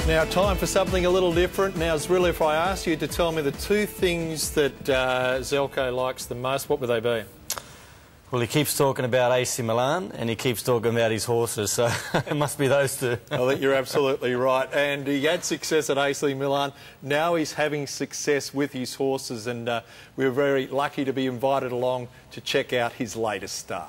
Now, time for something a little different. Now, Zeljko, if I asked you to tell me the two things that Zeljko likes the most, what would they be? Well, he keeps talking about AC Milan and he keeps talking about his horses, so it must be those two. I think you're absolutely right. And he had success at AC Milan. Now he's having success with his horses, and we're very lucky to be invited along to check out his latest star.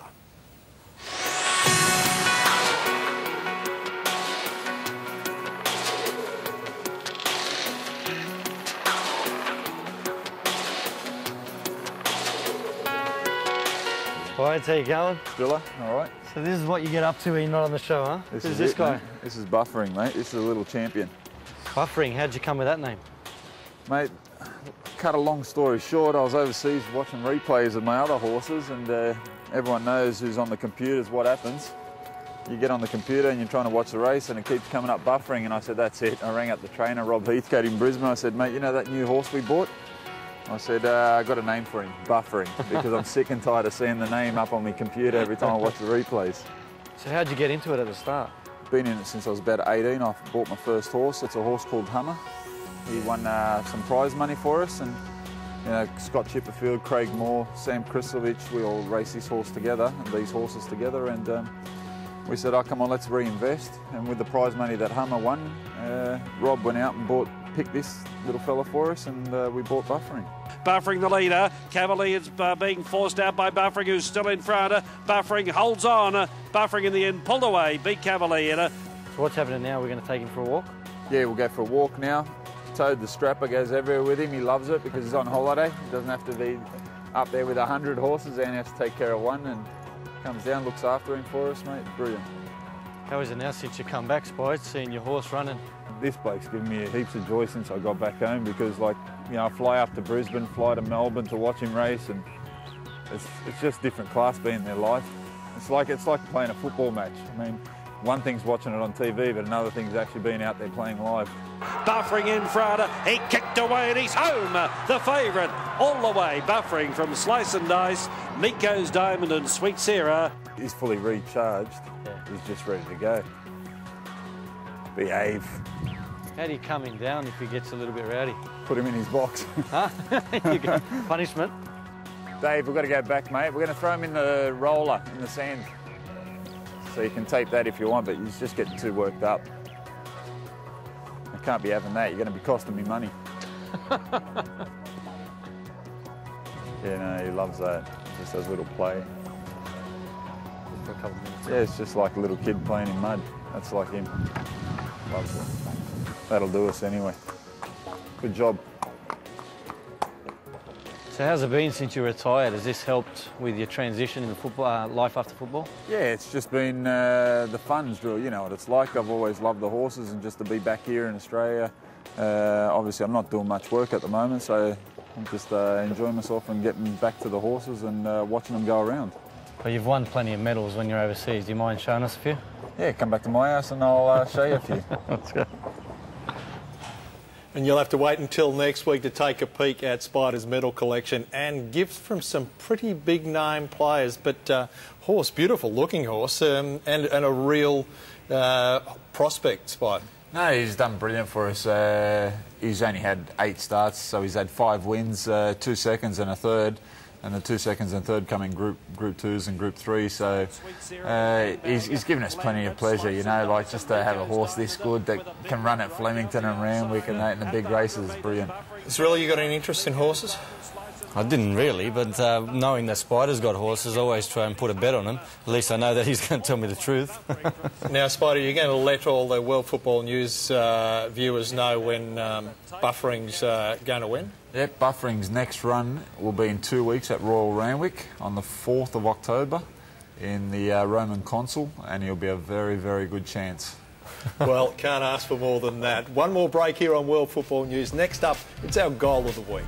Alright, how you going? Driller, all right. So this is what you get up to when you're not on the show, huh? This Who's is this it, guy? Mate. This is Buffering, mate. This is a little champion. Buffering, how'd you come with that name? Mate, cut a long story short, I was overseas watching replays of my other horses, and everyone knows who's on the computers what happens. You get on the computer and you're trying to watch the race and it keeps coming up Buffering, and I said, that's it. I rang up the trainer, Rob Heathcote in Brisbane. I said, mate, you know that new horse we bought? I said, I got a name for him, Buffering, because I'm sick and tired of seeing the name up on my computer every time I watch the replays. So how'd you get into it at the start? Been in it since I was about 18. I bought my first horse. It's a horse called Hummer. He won some prize money for us, and you know, Scott Chipperfield, Craig Moore, Sam Krislovich, we all raced this horse together, and these horses together, and we said, oh, come on, let's reinvest. And with the prize money that Hummer won, Rob went out and picked this little fella for us, and we bought Buffering. Buffering the leader. Cavalier's being forced out by Buffering, who's still in front. Buffering holds on. Buffering in the end pulled away. Beat Cavalier. So what's happening now? We're going to take him for a walk? Yeah, we'll go for a walk now. Toad the strapper goes everywhere with him. He loves it because he's on holiday. He doesn't have to be up there with 100 horses, and he has to take care of one, and comes down, looks after him for us, mate. Brilliant. How is it now since you come back, Spice, seeing your horse running? This bloke's given me heaps of joy since I got back home, because, like, you know, I fly up to Brisbane, fly to Melbourne to watch him race, and it's just different class being there live. It's like playing a football match. I mean, one thing's watching it on TV, but another thing's actually being out there playing live. Buffering in front. He kicked away and he's home. The favourite all the way. Buffering from Slice and Dice, Miko's Diamond and Sweet Sarah. He's fully recharged. Yeah. He's just ready to go. Behave. How do you come him down if he gets a little bit rowdy? Put him in his box. Huh? Punishment? Dave, we've got to go back, mate. We're going to throw him in the roller, in the sand. So you can tape that if you want, but he's just getting too worked up. I can't be having that. You're going to be costing me money. Yeah, no, he loves that. Just does a little play. For a couple of minutes. Yeah, it's just like a little kid playing in mud. That's like him. Loves it. That'll do us anyway. Good job. So how's it been since you retired? Has this helped with your transition in the football life after football? Yeah, it's just been the fun's drill. You know what it's like. I've always loved the horses, and just to be back here in Australia. Obviously, I'm not doing much work at the moment, so I'm just enjoying myself and getting back to the horses and watching them go around. Well, you've won plenty of medals when you're overseas. Do you mind showing us a few? Yeah, come back to my house and I'll show you a few. Let's go. And you'll have to wait until next week to take a peek at Spider's medal collection and gifts from some pretty big name players. But horse, beautiful looking horse, and a real prospect, Spider. No, he's done brilliant for us. He's only had 8 starts, so he's had 5 wins, 2 seconds and a third. And the 2 seconds and third come in Group 2s and Group 3, so he's given us plenty of pleasure, you know, like just to have a horse this good that can run at Flemington and Randwick and that in the big races is brilliant. Zeljko, you got any interest in horses? I didn't really, but knowing that Spider's got horses, I always try and put a bet on him. At least I know that he's going to tell me the truth. Now, Spider, you're going to let all the World Football News viewers know when Buffering's going to win? Yep, Buffering's next run will be in 2 weeks at Royal Randwick on the 4th of October in the Roman Consul, and he'll be a very, very good chance. Well, can't ask for more than that. One more break here on World Football News. Next up, it's our goal of the week.